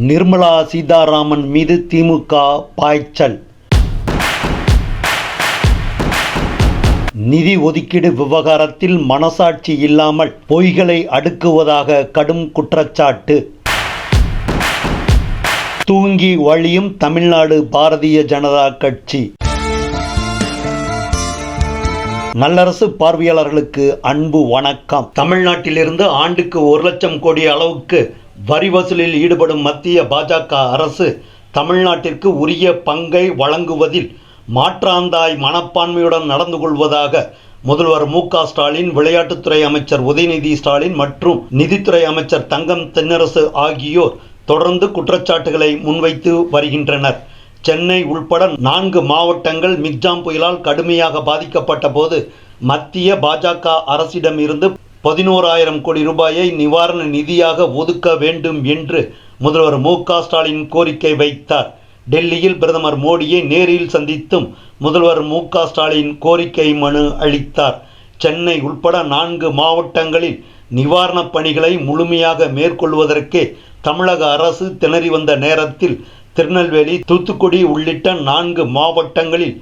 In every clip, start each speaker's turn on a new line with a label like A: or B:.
A: நிர்மலா சீதாராமன் மீது திமுக பாய்ச்சல். நிதி ஒதுக்கீடு விவகாரத்தில் மனசாட்சி இல்லாமல் பொய்களை அடுக்குவதாக கடும் குற்றச்சாட்டு. தூங்கி வழியும் தமிழ்நாடு பாரதிய ஜனதா கட்சி. நல்லரசு பார்வையாளர்களுக்கு அன்பு வணக்கம். தமிழ்நாட்டிலிருந்து ஆண்டுக்கு 1 லட்சம் கோடி அளவுக்கு வரி வசூலில் ஈடுபடும் மத்திய பாஜக அரசு தமிழ்நாட்டிற்கு உரிய பங்கை வழங்குவதில் மாற்றாந்தாய் மனப்பான்மையுடன் நடந்து கொள்வதாக முதல்வர் மு.க. ஸ்டாலின், விளையாட்டுத்துறை அமைச்சர் உதயநிதி ஸ்டாலின் மற்றும் நிதித்துறை அமைச்சர் தங்கம் தென்னரசு ஆகியோர் தொடர்ந்து குற்றச்சாட்டுகளை முன்வைத்து வருகின்றனர். சென்னை உள்பட 4 மாவட்டங்கள் மிக்ஜாம் புயலால் கடுமையாக பாதிக்கப்பட்ட போது மத்திய பாஜக அரசிடம் இருந்து 11,000 கோடி ரூபாயை நிவாரண நிதியாக ஒதுக்க வேண்டும் என்று முதல்வர் மு.க. ஸ்டாலின் கோரிக்கை வைத்தார். டெல்லியில் பிரதமர் மோடியை நேரில் சந்தித்தும் முதல்வர் மு.க. ஸ்டாலின் கோரிக்கை மனு அளித்தார். சென்னை உள்பட 4 மாவட்டங்களில் நிவாரணப் பணிகளை முழுமையாக மேற்கொள்வதற்கே தமிழக அரசு திணறி வந்த நேரத்தில் திருநெல்வேலி, தூத்துக்குடி உள்ளிட்ட 4 மாவட்டங்களில்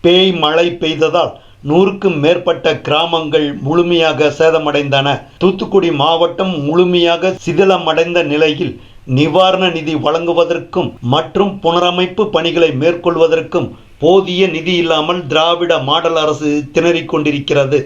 A: பேய் மழை பெய்ததால் 100க்கும் மேற்பட்ட கிராமங்கள் முழுமையாக சேதமடைந்தன. தூத்துக்குடி மாவட்டம் முழுமையாக சிதிலமடைந்த நிலையில் நிவாரண நிதி வழங்குவதற்கும் மற்றும் புனரமைப்பு பணிகளை மேற்கொள்வதற்கும் போதிய நிதி இல்லாமல் திராவிட மாடல் அரசு திணறிக் கொண்டிருக்கிறது.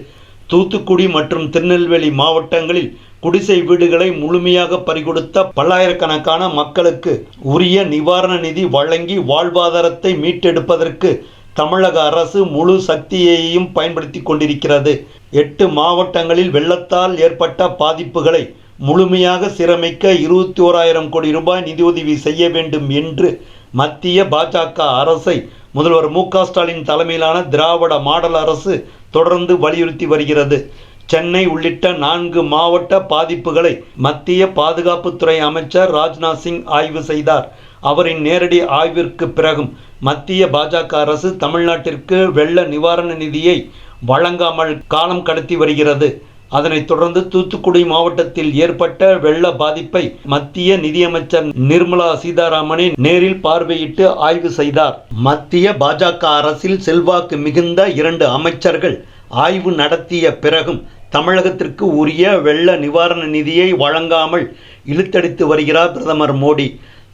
A: தூத்துக்குடி மற்றும் திருநெல்வேலி மாவட்டங்களில் குடிசை வீடுகளை முழுமையாக பறிகொடுத்த பல்லாயிரக்கணக்கான மக்களுக்கு உரிய நிவாரண நிதி வழங்கி வாழ்வாதாரத்தை மீட்டெடுப்பதற்கு தமிழக அரசு முழு சக்தியையும் பயன்படுத்தி கொண்டிருக்கிறது. 8 மாவட்டங்களில் வெள்ளத்தால் ஏற்பட்ட பாதிப்புகளை முழுமையாக சீரமைக்க 21,000 கோடி ரூபாய் நிதியுதவி செய்ய வேண்டும் என்று மத்திய பாஜக அரசை முதல்வர் மு.க. ஸ்டாலின் தலைமையிலான திராவிட மாடல் அரசு தொடர்ந்து வலியுறுத்தி வருகிறது. சென்னை உள்ளிட்ட 4 மாவட்ட பாதிப்புகளை மத்திய பாதுகாப்புத்துறை அமைச்சர் ராஜ்நாத் சிங் ஆய்வு செய்தார். அவரின் நேரடி ஆய்விற்கு பிறகும் மத்திய பாஜக அரசு தமிழ்நாட்டிற்கு வெள்ள நிவாரண நிதியை வழங்காமல் காலம் கடத்தி வருகிறது. அதனைத் தொடர்ந்து தூத்துக்குடி மாவட்டத்தில் ஏற்பட்ட வெள்ள பாதிப்பை மத்திய நிதியமைச்சர் நிர்மலா சீதாராமனை நேரில் பார்வையிட்டு ஆய்வு செய்தார். மத்திய பாஜக அரசில் செல்வாக்கு மிகுந்த 2 அமைச்சர்கள் ஆய்வு நடத்திய பிறகும் தமிழகத்திற்கு உரிய வெள்ள நிவாரண நிதியை வழங்காமல் இழுத்தடித்து வருகிறார் பிரதமர் மோடி.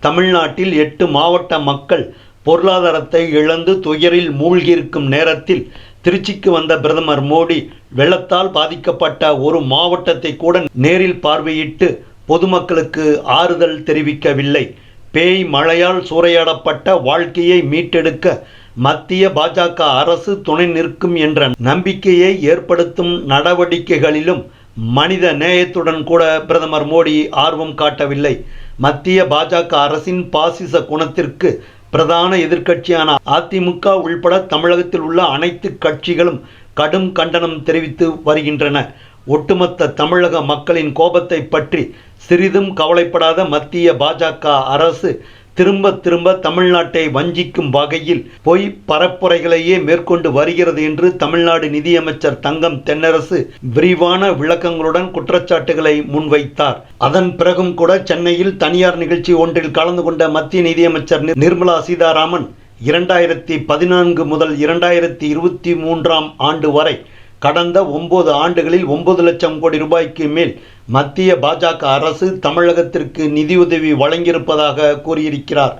A: தமிழ்நாட்டில் 8 மாவட்ட மக்கள் பொருளாதாரத்தை இழந்து துயரில் மூழ்கியிருக்கும் நேரத்தில் திருச்சிக்கு வந்த பிரதமர் மோடி வெள்ளத்தால் பாதிக்கப்பட்ட ஒரு மாவட்டத்தை கூட நேரில் பார்வையிட்டு பொதுமக்களுக்கு ஆறுதல் தெரிவிக்கவில்லை. பேய் மழையால் சூறையாடப்பட்ட வாழ்க்கையை மீட்டெடுக்க மத்திய பாஜக அரசு துணை நிற்கும் என்ற நம்பிக்கையை ஏற்படுத்தும் நடவடிக்கைகளிலும் மனித நேயத்துடன் கூட பிரதமர் மோடி ஆர்வம் காட்டவில்லை. மத்திய பாஜக அரசின் பாசிச குணத்திற்கு பிரதான எதிர்க்கட்சியான அதிமுக உள்பட தமிழகத்தில் உள்ள அனைத்து கட்சிகளும் கடும் கண்டனம் தெரிவித்து வருகின்றன. ஒட்டுமொத்த தமிழக மக்களின் கோபத்தை பற்றி சிறிதும் கவலைப்படாத மத்திய பாஜக அரசு திரும்ப தமிழ்நாட்டை வஞ்சிக்கும் வகையில் பொய் பரப்புரைகளையே மேற்கொண்டு வருகிறது என்று தமிழ்நாடு நிதியமைச்சர் தங்கம் தென்னரசு விரிவான விளக்கங்களுடன் குற்றச்சாட்டுகளை முன்வைத்தார். அதன் பிறகும் கூட சென்னையில் தனியார் நிகழ்ச்சி ஒன்றில் கலந்து கொண்ட மத்திய நிதியமைச்சர் நிர்மலா சீதாராமன் 2014 முதல் 2023ஆம் ஆண்டு வரை கடந்த 9 ஆண்டுகளில் 9 லட்சம் கோடி ரூபாய்க்கு மேல் மத்திய பாஜக அரசு தமிழகத்திற்கு நிதியுதவி வழங்கியிருப்பதாக கூறியிருக்கிறார்.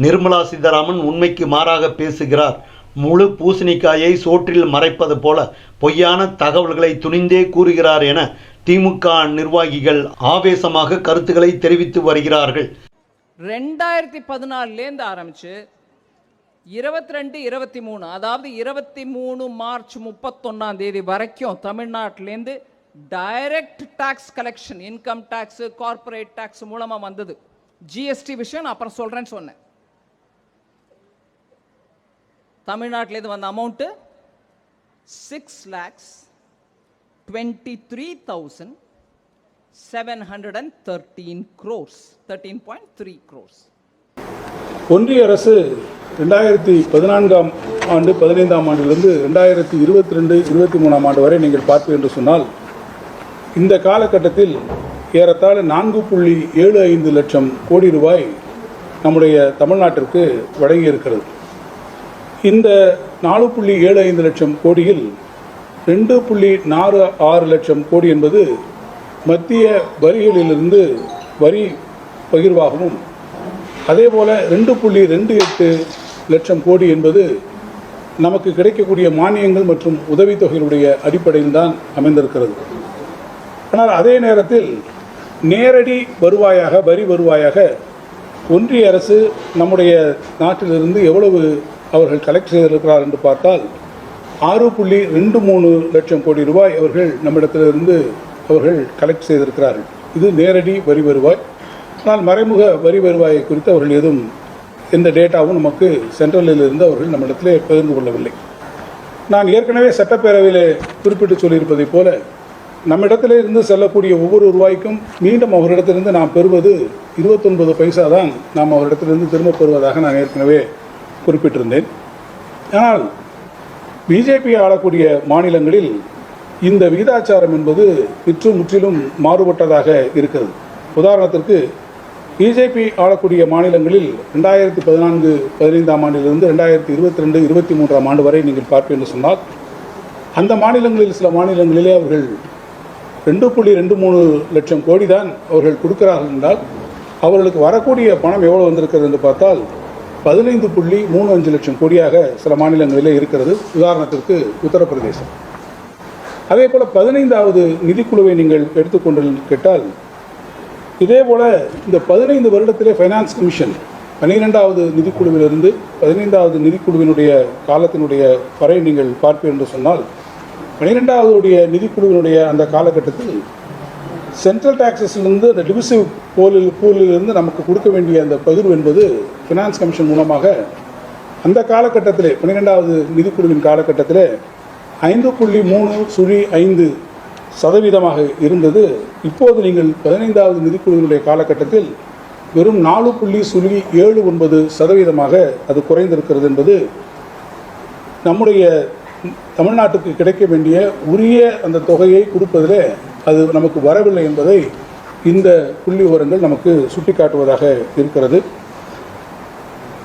A: நிர்மலா சீதாராமன் உண்மைக்கு மாறாக பேசுகிறார். முழு பூசணிக்காயை சோற்றில் மறைப்பது போல பொய்யான தகவல்களை துணிந்தே கூறுகிறார் என திமுக நிர்வாகிகள் ஆவேசமாக கருத்துக்களை தெரிவித்து வருகிறார்கள்.
B: 2014 ஆரம்பிச்சு 22, 23 அதாவது 23 மார்ச் 31 வரைக்கும் தமிழ்நாட்டிலேருந்து direct tax collection, income tax, corporate tax மூலமா வந்தது. ஜிஎஸ்டி விஷயம் நான் அப்புறம் சொல்றேன்னு சொன்னேன். தமிழ்நாட்டிலேருந்து வந்த அமௌண்ட் 6,23,713 crores, 13.3 crores.
C: ஒன்றிய அரசு 2014ஆம் ஆண்டு 15ஆம் ஆண்டிலிருந்து 2022, 23ஆம் ஆண்டு வரை நீங்கள் பார்ப்பீர்கள் என்று சொன்னால் இந்த காலகட்டத்தில் ஏறத்தாழ 4.75 லட்சம் கோடி ரூபாய் நம்முடைய தமிழ்நாட்டிற்கு வழங்கி இருக்கிறது. இந்த 4.75 லட்சம் கோடியில் 2.46 லட்சம் கோடி என்பது மத்திய வரிகளிலிருந்து வரி பகிர்வாகவும், அதேபோல் 2.28 லட்சம் கோடி என்பது நமக்கு கிடைக்கக்கூடிய மானியங்கள் மற்றும் உதவித்தொகைகளுடைய அடிப்படையில் தான் அமைந்திருக்கிறது. ஆனால் அதே நேரத்தில் நேரடி வருவாயாக, வரி வருவாயாக ஒன்றிய அரசு நம்முடைய நாட்டிலிருந்து எவ்வளவு அவர்கள் கலெக்ட் செய்திருக்கிறார் என்று பார்த்தால் 6.23 லட்சம் கோடி ரூபாய் அவர்கள் நம்மிடத்திலிருந்து அவர்கள் கலெக்ட் செய்திருக்கிறார்கள். இது நேரடி வரி வருவாய். ஆனால் மறைமுக வரி வருவாயை குறித்து அவர்கள் எதுவும் எந்த டேட்டாவும் நமக்கு சென்ட்ரலில் இருந்து அவர்கள் நம்மிடத்திலே பகிர்ந்து கொள்ளவில்லை. நான் ஏற்கனவே சட்டப்பேரவையில் குறிப்பிட்டு சொல்லியிருப்பதைப் போல நம்மிடத்திலே இருந்து செல்லக்கூடிய ஒவ்வொரு ரூபாய்க்கும் மீண்டும் அவரிடத்திலிருந்து நாம் பெறுவது 29 பைசா தான் நாம் அவரிடத்திலிருந்து திரும்பப் பெறுவதாக நான் ஏற்கனவே குறிப்பிட்டிருந்தேன். ஆனால் பிஜேபி ஆளக்கூடிய மாநிலங்களில் இந்த விகிதாச்சாரம் என்பது முற்றிலும் மாறுபட்டதாக இருக்கிறது. உதாரணத்திற்கு பிஜேபி ஆளக்கூடிய மாநிலங்களில் 2014-15 ஆண்டிலிருந்து 2022-23 ஆண்டு வரை நீங்கள் பார்ப்பீர்கள் என்று சொன்னால் அந்த மாநிலங்களில் சில மாநிலங்களிலே அவர்கள் 2.23 லட்சம் கோடி தான் அவர்கள் கொடுக்கிறார்கள் என்றால் அவர்களுக்கு வரக்கூடிய பணம் எவ்வளவு வந்திருக்கிறது என்று பார்த்தால் 15.35 லட்சம் கோடியாக சில மாநிலங்களிலே இருக்கிறது. உதாரணத்திற்கு உத்தரப்பிரதேசம். அதே போல் 15வது நிதிக்குழுவை நீங்கள் எடுத்துக்கொண்டு கேட்டால் இதே போல் இந்த 15 வருடத்திலே ஃபைனான்ஸ் கமிஷன் 12வது நிதிக்குழுவிலிருந்து 15வது நிதிக்குழுவினுடைய காலத்தினுடைய வரை நீங்கள் பார்ப்பீர்கள் என்று சொன்னால் 12வது நிதிக்குழுவினுடைய அந்த காலகட்டத்தில் சென்ட்ரல் டாக்ஸஸிலிருந்து அந்த டிவிசிவ் பூலிலிருந்து நமக்கு கொடுக்க வேண்டிய அந்த பகிர்வு என்பது ஃபினான்ஸ் கமிஷன் மூலமாக அந்த காலகட்டத்திலே 12வது நிதிக்குழுவின் காலகட்டத்திலே 5.3/5% இருந்தது. இப்போது நீங்கள் 15வது நிதிக்குழுவினுடைய காலகட்டத்தில் வெறும் 4.79% அது குறைந்திருக்கிறது என்பது நம்முடைய தமிழ்நாட்டுக்கு கிடைக்க வேண்டிய உரிய அந்த தொகையை கொடுப்பதிலே அது நமக்கு வரவில்லை என்பதை இந்த புள்ளி விவரங்கள் நமக்கு சுட்டிக்காட்டுவதாக இருக்கிறது.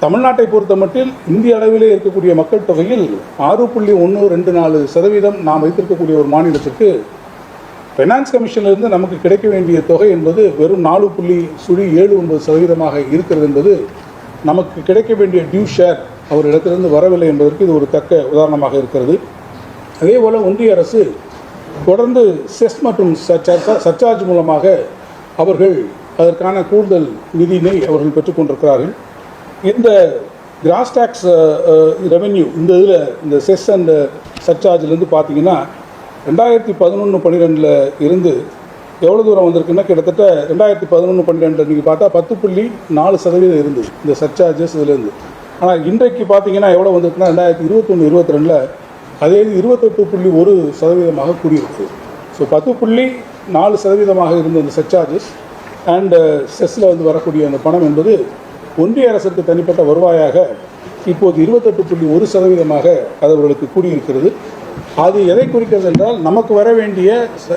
C: தமிழ்நாட்டை பொறுத்தமட்டில் இந்திய அளவிலே இருக்கக்கூடிய மக்கள் தொகையில் 6.124% நாம் வைத்திருக்கக்கூடிய ஒரு மாநிலத்திற்கு ஃபைனான்ஸ் கமிஷனிலிருந்து நமக்கு கிடைக்க வேண்டிய தொகை என்பது வெறும் 4.79% இருக்கிறது என்பது நமக்கு கிடைக்க வேண்டிய டியூ ஷேர் அவரிடத்திலிருந்து வரவில்லை என்பதற்கு இது ஒரு தக்க உதாரணமாக இருக்கிறது. அதேபோல் ஒன்றிய அரசு தொடர்ந்து செஸ் மற்றும் சர்சார்ஜ் மூலமாக அவர்கள் அதற்கான கூடுதல் நிதியினை அவர்கள் பெற்றுக்கொண்டிருக்கிறார்கள். இந்த கிராஸ் டேக்ஸ் ரெவென்யூ இந்த செஸ் அண்ட் சர்சார்ஜிலேருந்து பார்த்தீங்கன்னா 2011-12 இருந்து எவ்வளோ தூரம் வந்திருக்குன்னா கிட்டத்தட்ட 2011-12 நீங்கள் பார்த்தா 10.4% இருந்தது இந்த சர்சார்ஜஸ் இதிலேருந்து. ஆனால் இன்றைக்கு பார்த்தீங்கன்னா எவ்வளோ வந்திருக்குன்னா 2021-22 அதே 28.1% கூடியிருக்கு. ஸோ 10.4% இருந்த இந்த சர்சார்ஜஸ் அண்ட் செஸ்ஸில் வரக்கூடிய அந்த பணம் என்பது ஒன்றிய அரசுக்கு தனிப்பட்ட வருவாயாக இப்போது 28.1% அது அவர்களுக்கு கூடியிருக்கிறது. அது எதை குறிக்கிறது என்றால் நமக்கு வர வேண்டிய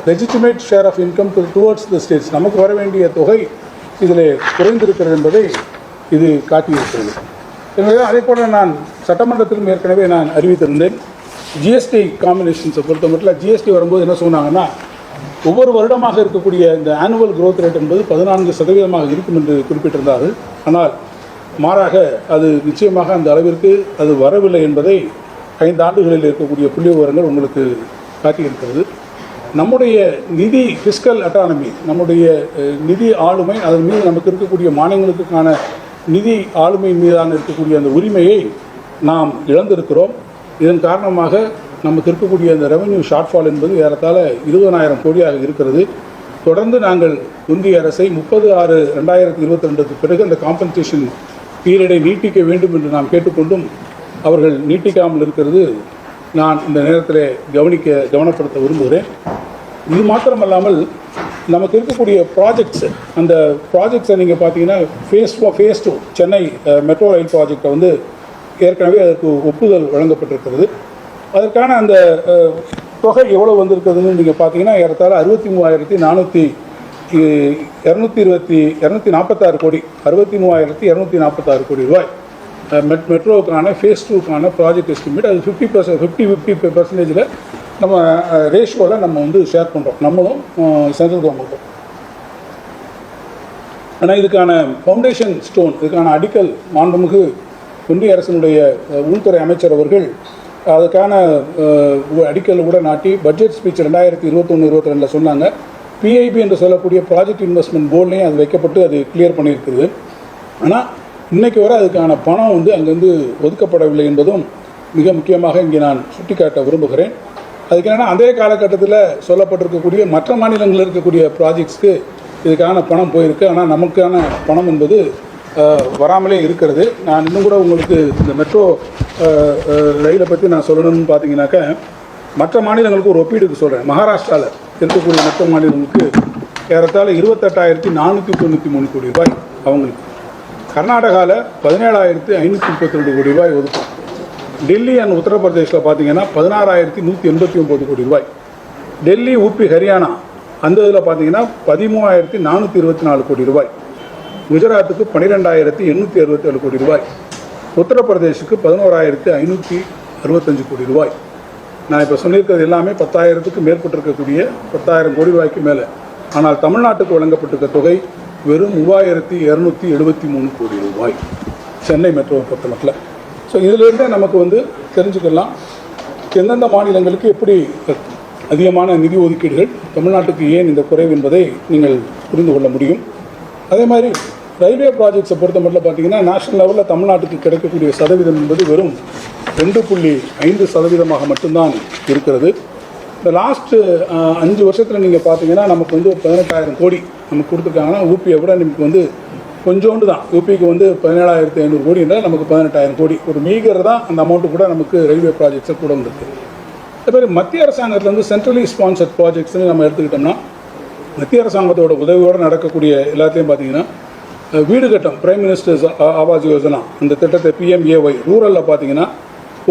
C: legitimate share of income towards the states, நமக்கு வர வேண்டிய தொகை இதில் குறைந்திருக்கிறது என்பதை இது காட்டியிருக்கிறது. எனவே அதே போல் நான் சட்டமன்றத்திலும் ஏற்கனவே நான் அறிவித்திருந்தேன். ஜிஎஸ்டி காம்பினேஷன்ஸை பொறுத்த மட்டும் ஜிஎஸ்டி வரும்போது என்ன சொன்னாங்கன்னா ஒவ்வொரு வருடமாக இருக்கக்கூடிய இந்த ஆனுவல் growth ரேட் என்பது 14% இருக்கும் என்று குறிப்பிட்டிருந்தார்கள். ஆனால் மாறாக அது நிச்சயமாக அந்த அளவிற்கு அது வரவில்லை என்பதை 5 ஆண்டுகளில் இருக்கக்கூடிய புள்ளி விவரங்கள் உங்களுக்கு காட்டியிருக்கிறது. நம்முடைய நிதி ஃபிஸ்கல் அட்டானமி, நம்முடைய நிதி ஆளுமை, அதன் மீது நமக்கு இருக்கக்கூடிய மாநிலங்களுக்கான நிதி ஆளுமை மீதான இருக்கக்கூடிய அந்த உரிமையை நாம் இழந்திருக்கிறோம். இதன் காரணமாக நமக்கு இருக்கக்கூடிய அந்த ரெவென்யூ ஷார்ட்ஃபால் என்பது ஏறத்தாழ 20,000 கோடியாக இருக்கிறது. தொடர்ந்து நாங்கள் ஒன்றிய அரசை 30/6/2022 பிறகு அந்த காம்பன்சேஷன் பீரியடை நீட்டிக்க வேண்டும் என்று நாம் கேட்டுக்கொண்டும் அவர்கள் நீட்டிக்காமல் இருக்கிறது நான் இந்த நேரத்தில் கவனப்படுத்த விரும்புகிறேன். இது மாத்திரமல்லாமல் நமக்கு இருக்கக்கூடிய ப்ராஜெக்ட்ஸு, அந்த ப்ராஜெக்ட்ஸை நீங்கள் பார்த்தீங்கன்னா ஃபேஸ் 2 சென்னை மெட்ரோ ரயில் ப்ராஜெக்டை ஏற்கனவே அதற்கு ஒப்புதல் வழங்கப்பட்டிருக்கிறது. அதற்கான அந்த தொகை எவ்வளோ வந்திருக்கிறதுன்னு நீங்கள் பார்த்தீங்கன்னா ஏறத்தாழ 63,470 246 கோடி 63,246 கோடி ரூபாய் மெட்ரோவுக்கான ஃபேஸ் 2க்கான ப்ராஜெக்ட் எஸ்டிமேட். அது 50% நம்ம ரேஷியோவில் நம்ம வந்து ஷேர் பண்ணுறோம், நம்மளும் சென்ட்ரல் கவர்மெண்ட்டும். ஆனால் இதுக்கான ஃபவுண்டேஷன் ஸ்டோன், இதுக்கான அடிக்கல் மாண்புமிகு ஒன்றிய அரசினுடைய உள்துறை அமைச்சர் அவர்கள் அதுக்கான அடிக்கல் கூட நாட்டி பட்ஜெட் ஸ்பீச் 2021-22 சொன்னாங்க. பிஐபி என்று சொல்லக்கூடிய ப்ராஜெக்ட் இன்வெஸ்ட்மெண்ட் போர்ட்லேயும் அது வைக்கப்பட்டு அது கிளியர் பண்ணியிருக்குது. ஆனால் இன்றைக்கு வரை அதுக்கான பணம் வந்து அங்கேருந்து ஒதுக்கப்படவில்லை என்பதும் மிக முக்கியமாக இங்கே நான் சுட்டிக்காட்ட விரும்புகிறேன். அதுக்கு என்னென்னா, அதே காலகட்டத்தில் சொல்லப்பட்டிருக்கக்கூடிய மற்ற மாநிலங்களில் இருக்கக்கூடிய ப்ராஜெக்ட்ஸ்க்கு இதுக்கான பணம் போயிருக்கு. ஆனால் நமக்கான பணம் என்பது வராமலே இருக்கிறது. நான் இன்னும் கூட உங்களுக்கு இந்த மெட்ரோ ரயிலை பற்றி நான் சொல்லணும்னு பார்த்தீங்கன்னாக்கா, மற்ற மாநிலங்களுக்கு ஒரு ஒப்பீடுக்கு சொல்கிறேன். மகாராஷ்டிராவில் இருக்கக்கூடிய மற்ற மாநிலங்களுக்கு ஏறத்தாழ 28,493 கோடி ரூபாய் அவங்களுக்கு. கர்நாடகாவில் 17,532 கோடி ரூபாய் ஒதுக்கும். டெல்லி அண்ட் உத்தரப்பிரதேசில் பார்த்தீங்கன்னா 16,189 கோடி ரூபாய். டெல்லி, ஊபி, ஹரியானா அந்த இதில் பார்த்தீங்கன்னா 13,424 கோடி ரூபாய். குஜராத்துக்கு 12,867 கோடி ரூபாய். உத்தரப்பிரதேசுக்கு 11,565 கோடி ரூபாய். நான் இப்போ சொல்லியிருக்கிறது எல்லாமே 10,000க்கு மேற்பட்டிருக்கக்கூடிய 10,000 கோடி ரூபாய்க்கு மேலே. ஆனால் தமிழ்நாட்டுக்கு வழங்கப்பட்டிருக்க தொகை வெறும் 3,273 கோடி ரூபாய் சென்னை மெட்ரோவை பொறுத்த மட்டும். ஸோ இதிலிருந்தே நமக்கு வந்து தெரிஞ்சுக்கலாம் எந்தெந்த மாநிலங்களுக்கு எப்படி அதிகமான நிதி ஒதுக்கீடுகள், தமிழ்நாட்டுக்கு ஏன் இந்த குறைவு என்பதை நீங்கள் புரிந்து கொள்ள முடியும். அதே மாதிரி ரயில்வே ப்ராஜெக்ட்ஸை பொறுத்த மட்டும் பார்த்தீங்கன்னா, நேஷனல் லெவலில் தமிழ்நாட்டுக்கு கிடைக்கக்கூடிய சதவீதம் என்பது வெறும் 2.5% மட்டும்தான் இருக்கிறது. இந்த லாஸ்ட்டு 5 வருஷத்தில் நீங்கள் பார்த்தீங்கன்னா நமக்கு வந்து 18,000 கோடி நமக்கு கொடுத்துருக்காங்கன்னா, ஊபியை விட நமக்கு வந்து கொஞ்சோண்டு தான். யூபிக்கு வந்து 17,500 கோடி என்றால் நமக்கு 18,000 கோடி ஒரு மீகர் தான். அந்த அமௌண்ட்டு கூட நமக்கு ரயில்வே ப்ராஜெக்ட்ஸை கூட வந்திருக்கு. அதே மாதிரி மத்திய அரசாங்கத்திலேருந்து சென்ட்ரலி ஸ்பான்சர்ட் ப்ராஜெக்ட்ஸ்னு நம்ம எடுத்துக்கிட்டோம்னா, மத்திய அரசாங்கத்தோட உதவியோடு நடக்கக்கூடிய எல்லாத்தையும் பார்த்தீங்கன்னா, வீடு கட்டம் பிரைம் மினிஸ்டர்ஸ் ஆவாஸ் யோஜனா அந்த திட்டத்தை PMAY ரூரலில் பார்த்தீங்கன்னா,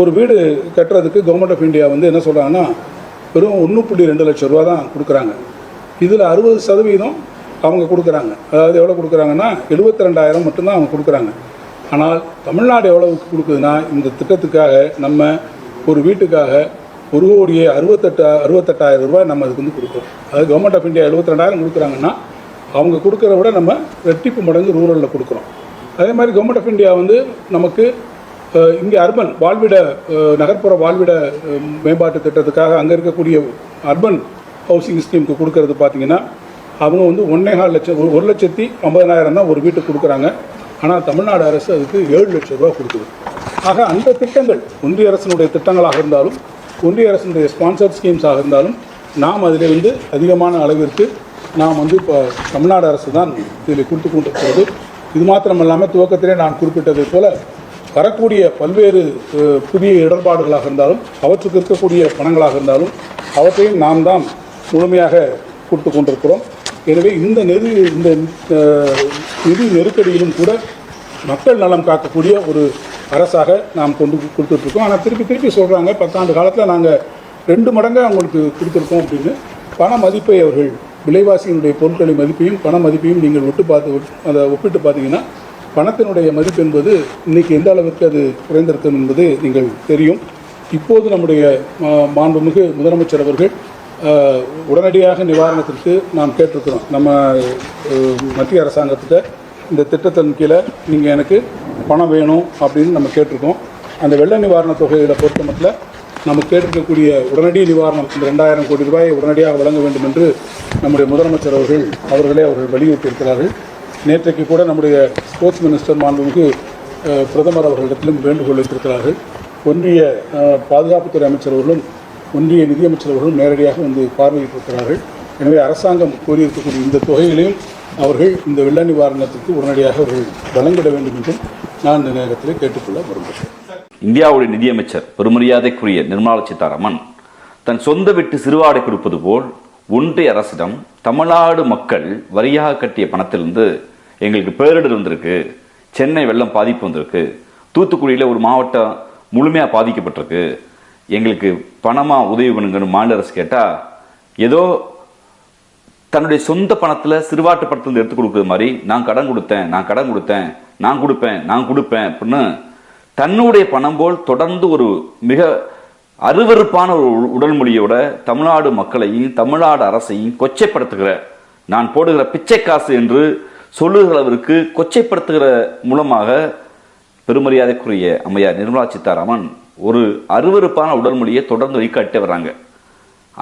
C: ஒரு வீடு கட்டுறதுக்கு கவர்மெண்ட் ஆஃப் இந்தியா வந்து என்ன சொல்கிறாங்கன்னா, வெறும் 1.2 லட்சம் ரூபா தான் கொடுக்குறாங்க. இதில் 60% அவங்க கொடுக்குறாங்க. அதாவது எவ்வளோ கொடுக்குறாங்கன்னா 72,000 மட்டும்தான் அவங்க கொடுக்குறாங்க. ஆனால் தமிழ்நாடு எவ்வளவுக்கு கொடுக்குதுன்னா, இந்த திட்டத்துக்காக நம்ம ஒரு வீட்டுக்காக 1,68,000 ரூபாய் நம்ம அதுக்கு வந்து கொடுக்குறோம். அதாவது கவர்மெண்ட் ஆஃப் இந்தியா 72,000 கொடுக்குறாங்கன்னா, அவங்க கொடுக்குறத விட நம்ம ரெட்டிப்பு மடங்கு ரூரலில் கொடுக்குறோம். அதே மாதிரி கவர்மெண்ட் ஆஃப் இந்தியா வந்து நமக்கு இங்கே அர்பன் வாழ்விட நகர்ப்புற வாழ்விட மேம்பாட்டு திட்டத்துக்காக அங்கே இருக்கக்கூடிய அர்பன் ஹவுசிங் ஸ்கீமுக்கு கொடுக்கறது பார்த்தீங்கன்னா, அவங்க வந்து 1,50,000 தான் ஒரு வீட்டுக்கு கொடுக்குறாங்க. ஆனால் தமிழ்நாடு அரசு அதுக்கு 7 லட்சம் ரூபா கொடுக்குது. ஆக அந்த திட்டங்கள் ஒன்றிய அரசினுடைய திட்டங்களாக இருந்தாலும், ஒன்றிய அரசினுடைய ஸ்பான்சர்ட் ஸ்கீம்ஸாக இருந்தாலும், நாம் அதில் வந்து அதிகமான அளவிற்கு நாம் வந்து இப்போ தமிழ்நாடு அரசு தான் இதில் கொடுத்து கொண்டிருக்கிறது. இது மாத்திரமல்லாமல் துவக்கத்திலே நான் குறிப்பிட்டதை போல வரக்கூடிய பல்வேறு புதிய இடர்பாடுகளாக இருந்தாலும், அவற்றுக்கு இருக்கக்கூடிய பணங்களாக இருந்தாலும், அவற்றையும் நாம் தான் முழுமையாக கொடுத்து கொண்டிருக்கிறோம். எனவே இந்த நிதி நெருக்கடியிலும் கூட மக்கள் நலம் காக்கக்கூடிய ஒரு அரசாக நாம் கொடுத்துட்ருக்கோம். ஆனால் திருப்பி சொல்கிறாங்க, 10 ஆண்டு காலத்தில் நாங்கள் 2 மடங்கு அவங்களுக்கு கொடுத்துருக்கோம் அப்படின்னு. பண மதிப்பை அவர்கள் விலைவாசியினுடைய பொருட்களின் மதிப்பையும் பண மதிப்பையும் நீங்கள் அதை ஒப்பிட்டு பார்த்தீங்கன்னா, பணத்தினுடைய மதிப்பு என்பது இன்றைக்கி எந்த அளவிற்கு அது குறைந்திருக்கும் என்பது நீங்கள் தெரியும். இப்போது நம்முடைய மாண்புமிகு முதலமைச்சர் அவர்கள் உடனடியாக நிவாரணத்திற்கு நாம் கேட்டிருக்கிறோம். நம்ம மத்திய அரசாங்கத்திட்ட இந்த திட்டத்தின் கீழே நீங்கள் எனக்கு பணம் வேணும் அப்படின்னு நம்ம கேட்டிருக்கோம். அந்த வெள்ள நிவாரண தொகையை பொறுத்த மட்டும் நம்ம கேட்டிருக்கக்கூடிய உடனடி நிவாரணம் இந்த 2,000 கோடி ரூபாயை உடனடியாக வழங்க வேண்டும் என்று நம்முடைய முதலமைச்சர் அவர்களே வலியுறுத்தியிருக்கிறார்கள். நேற்றைக்கு கூட நம்முடைய ஸ்போர்ட்ஸ் மினிஸ்டர் மாண்புமிகு பிரதமர் அவர்களிடத்திலும் வேண்டுகோள் வைத்திருக்கிறார்கள். ஒன்றிய பாதுகாப்புத்துறை அமைச்சர் அவர்களும் ஒன்றிய நிதியமைச்சர் அவர்களும் நேரடியாக வந்து பார்வையிட்டிருக்கிறார்கள். எனவே அரசாங்கம் கோரியிருக்கக்கூடிய இந்த தொகைகளையும் அவர்கள் இந்த வெள்ள நிவாரணத்திற்கு உடனடியாக அவர்கள் வழங்கிட வேண்டும் என்றும் நான் இந்த நேரத்தில் கேட்டுக்கொள்ள விரும்புகிறேன்.
D: இந்தியாவுடைய நிதியமைச்சர் பெருமரியாதைக்குரிய நிர்மலா சீதாராமன் தன் சொந்த வீட்டு சிறுவாடை கொடுப்பது போல் ஒன்றிய அரசிடம் தமிழ்நாடு மக்கள் வரியாக கட்டிய பணத்திலிருந்து எங்களுக்கு பேரிடர் வந்திருக்கு, சென்னை வெள்ளம் பாதிப்பு வந்திருக்கு, தூத்துக்குடியில் ஒரு மாவட்டம் முழுமையாக பாதிக்கப்பட்டிருக்கு, எங்களுக்கு பணமாக உதவி பண்ணுங்கன்னு மாநில அரசு கேட்டால் ஏதோ தன்னுடைய சொந்த பணத்தில் சிறுவாட்டு பணத்தில் எடுத்து கொடுக்குற மாதிரி நான் கடன் கொடுத்தேன், நான் கடன் கொடுத்தேன், நான் கொடுப்பேன், நான் கொடுப்பேன் அப்படின்னு தன்னுடைய பணம் போல் தொடர்ந்து ஒரு மிக அருவருப்பான ஒரு உடல் மொழியோட தமிழ்நாடு மக்களையும் தமிழ்நாடு அரசையும் கொச்சைப்படுத்துகிற, நான் போடுகிற பிச்சை காசு என்று சொல்லுகிற அளவிற்கு கொச்சைப்படுத்துகிற மூலமாக பெருமரியாதைக்குரிய அம்மையார் நிர்மலா சீதாராமன் ஒரு அருவருப்பான உடல் மொழியை தொடர்ந்து வைக்காட்டே வர்றாங்க.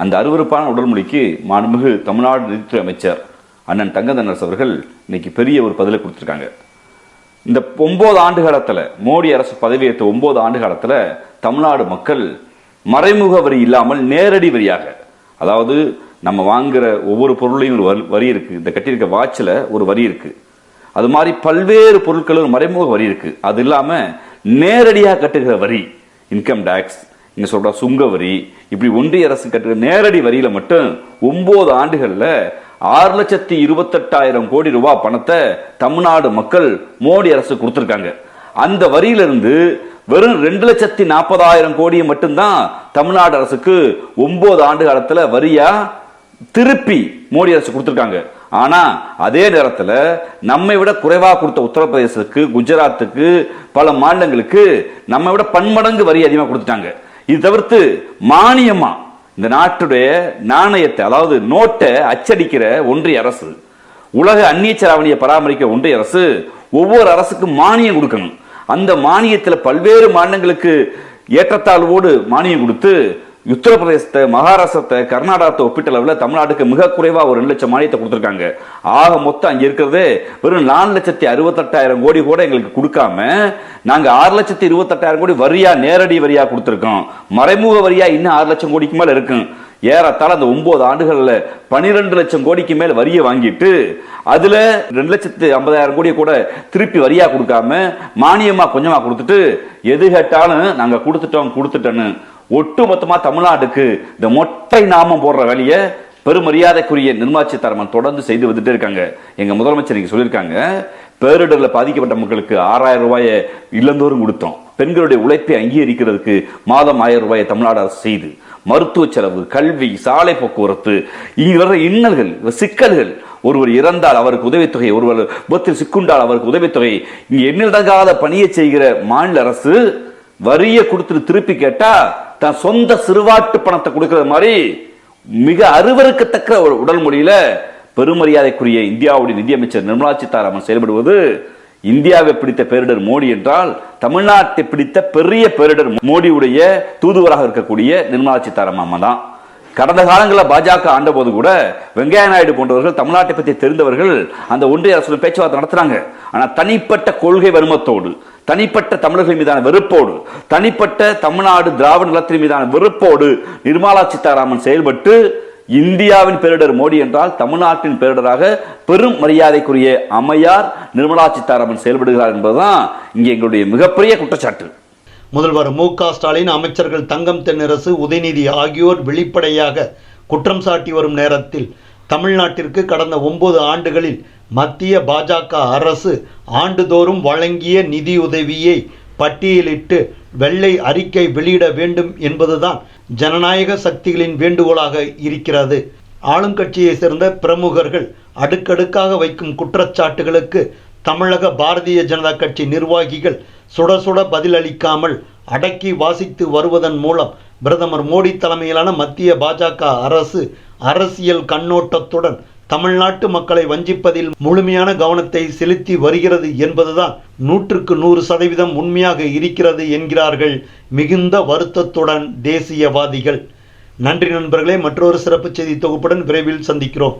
D: அந்த அருவருப்பான உடல் மொழிக்கு மாண்புமிகு தமிழ்நாடு நிதித்துறை அமைச்சர் அண்ணன் தங்கதனரசு அவர்கள் இன்னைக்கு பெரிய ஒரு பதிலை கொடுத்துருக்காங்க. இந்த 9 ஆண்டு காலத்தில், மோடி அரசு பதவியேற்ற 9 ஆண்டு காலத்தில் தமிழ்நாடு மக்கள் மறைமுக வரி இல்லாமல் நேரடி வரியாக, அதாவது நம்ம வாங்குகிற ஒவ்வொரு பொருளையும் ஒரு வரி இருக்குது, இந்த கட்டியிருக்க வாட்சில் ஒரு வரி இருக்குது, அது மாதிரி பல்வேறு பொருட்களும் மறைமுக வரி இருக்குது. அது இல்லாமல் நேரடியாக கட்டுகிற வரி, இன்கம் டேக்ஸ், இங்கே சொல்கிற சுங்க வரி, இப்படி ஒன்றிய அரசு கட்டுகிற நேரடி வரியில் மட்டும் 9 ஆண்டுகளில் 6,28,000 கோடி ரூபாய் பணத்தை தமிழ்நாடு மக்கள் மோடி அரசு கொடுத்துருக்காங்க. அந்த வரியிலிருந்து வெறும் 2,40,000 கோடியை மட்டும்தான் தமிழ்நாடு அரசுக்கு 9 ஆண்டு காலத்தில் வரியா திருப்பி மோடி அரசு கொடுத்துருக்காங்க. ஆனா அதே நேரத்தில் நம்மை விட குறைவாக கொடுத்த உத்தரப்பிரதேசத்துக்கு, குஜராத்துக்கு, பல மாநிலங்களுக்கு நம்மை விட பன்மடங்கு வரி அதிகமாக கொடுத்துட்டாங்க. இது தவிர்த்து மானியமா இந்த நாட்டுடைய நாணயத்தை, அதாவது நோட்டை அச்சடிக்கிற ஒன்றிய அரசு, உலக அந்நிய செலாவணியை பராமரிக்க ஒன்றிய அரசு ஒவ்வொரு அரசுக்கும் மானியம் கொடுக்கணும். அந்த மானியத்தில் பல்வேறு மாநிலங்களுக்கு ஏற்றத்தாழ்வோடு மானியம் கொடுத்து உத்தரப்பிரதேசத்தை, மகாராஷ்டிரத்தை, கர்நாடகத்தை ஒப்பிட்ட அளவில் தமிழ்நாட்டுக்கு மிக குறைவாக ஒரு 2 லட்சம் மானியத்தை கொடுத்துருக்காங்க. ஆக மொத்தம் அங்கே இருக்கிறதே வெறும் 4,68,000 கோடி கூட எங்களுக்கு கொடுக்காம நாங்கள் 6,28,000 கோடி வரியா, நேரடி வரியா கொடுத்துருக்கோம். மறைமுக வரியா இன்னும் 6 லட்சம் கோடிக்கு மேல இருக்கும். ஏறத்தாழ அந்த 9 ஆண்டுகளில் 12 லட்சம் கோடிக்கு மேல் வரியை வாங்கிட்டு அதுல 2,50,000 கோடியை கூட திருப்பி வரியா கொடுக்காம மானியமா கொஞ்சமா கொடுத்துட்டு எது கேட்டாலும் நாங்க கொடுத்துட்டோன்னு ஒட்டுமொத்தமா தமிழ்நாட்டுக்கு இந்த மொட்டை நாமம் போடுற வேலையை பெருமரியாதைக்குரிய நிர்மலா சீதாராமன் தொடர்ந்து செய்து வந்துட்டே இருக்காங்க. எங்க முதலமைச்சர் நீங்க சொல்லியிருக்காங்க, பேரிடர்ல பாதிக்கப்பட்ட மக்களுக்கு 6,000 ரூபாயை இல்லந்தோறும் கொடுத்தோம். பெண்களுடைய உழைப்பை அங்கீகரிக்கிறதுக்கு மாதம் 1,000 ரூபாயை தமிழ்நாடு அரசு செய்து, மருத்துவ செலவு, கல்வி, சாலை போக்குவரத்து, இங்க வர்ற இன்னல்கள், சிக்கல்கள், ஒருவர் இறந்தால் அவருக்கு உதவித்தொகை, ஒருவர் விபத்தில் சிக்குண்டால் அவருக்கு உதவித்தொகை, இங்க எண்ணிலடங்காத பணியை செய்கிற மாநில அரசு வரியை கொடுத்துட்டு திருப்பி கேட்டா தன் சொந்த சிறுவாட்டு பணத்தை கொடுக்கிற மாதிரி மிக அருவருக்கத்தக்க ஒரு உடல் மொழியில பெருமரியாதைக்குரிய இந்தியாவுடைய நிதியமைச்சர் நிர்மலா சீதாராமன் செயல்படுவது இந்தியாவை பிடித்த பேரிடர் மோடி என்றால் தமிழ்நாட்டை பிடித்த பெரிய பேரிடர் மோடியுடைய தூதுவராக இருக்கக்கூடிய நிர்மலா சீதாராமன் தான். கடந்த காலங்களில் பாஜக ஆண்ட போது கூட வெங்கையா நாயுடு போன்றவர்கள் தமிழ்நாட்டை பற்றி தெரிந்தவர்கள் அந்த ஒன்றிய அரசு பேச்சுவார்த்தை நடத்துறாங்க. ஆனால் தனிப்பட்ட கொள்கை வன்மத்தோடு, தனிப்பட்ட தமிழர்கள் மீதான வெறுப்போடு, தனிப்பட்ட தமிழ்நாடு திராவிட நிலத்தின் மீதான வெறுப்போடு நிர்மலா சீதாராமன் செயல்பட்டு இந்தியாவின் பேரிடர் மோடி என்றால் தமிழ்நாட்டின் பேரிடராக பெரும் மரியாதைக்குரிய அம்மையார் நிர்மலா சீதாராமன் செயல்படுகிறார் என்பதுதான் இங்கே எங்களுடைய மிகப்பெரிய குற்றச்சாட்டு.
A: முதல்வர் மு.க. ஸ்டாலின், அமைச்சர்கள் தங்கம் தென்னரசு, உதயநிதி ஆகியோர் வெளிப்படையாக குற்றம் சாட்டி வரும் நேரத்தில் தமிழ்நாட்டிற்கு கடந்த 9 ஆண்டுகளில் மத்திய பாஜக அரசு ஆண்டுதோறும் வழங்கிய நிதியுதவியை பட்டியலிட்டு வெள்ளை அறிக்கை வெளியிட வேண்டும் என்பதுதான் ஜனநாயக சக்திகளின் வேண்டுகோளாக இருக்கிறது. ஆளுங்கட்சியை சேர்ந்த பிரமுகர்கள் அடுக்கடுக்காக வைக்கும் குற்றச்சாட்டுகளுக்கு தமிழக பாரதிய ஜனதா கட்சி நிர்வாகிகள் சுட சுட பதிலளிக்காமல் அடக்கி வாசித்து வருவதன் மூலம் பிரதமர் மோடி தலைமையிலான மத்திய பாஜக அரசு அரசியல் கண்ணோட்டத்துடன் தமிழ்நாட்டு மக்களை வஞ்சிப்பதில் முழுமையான கவனத்தை செலுத்தி வருகிறது என்பதுதான் 100% உண்மையாக இருக்கிறது என்கிறார்கள் மிகுந்த வருத்தத்துடன் தேசியவாதிகள். நன்றி நண்பர்களே, மற்றொரு சிறப்பு செய்தி தொகுப்புடன் விரைவில் சந்திக்கிறோம்.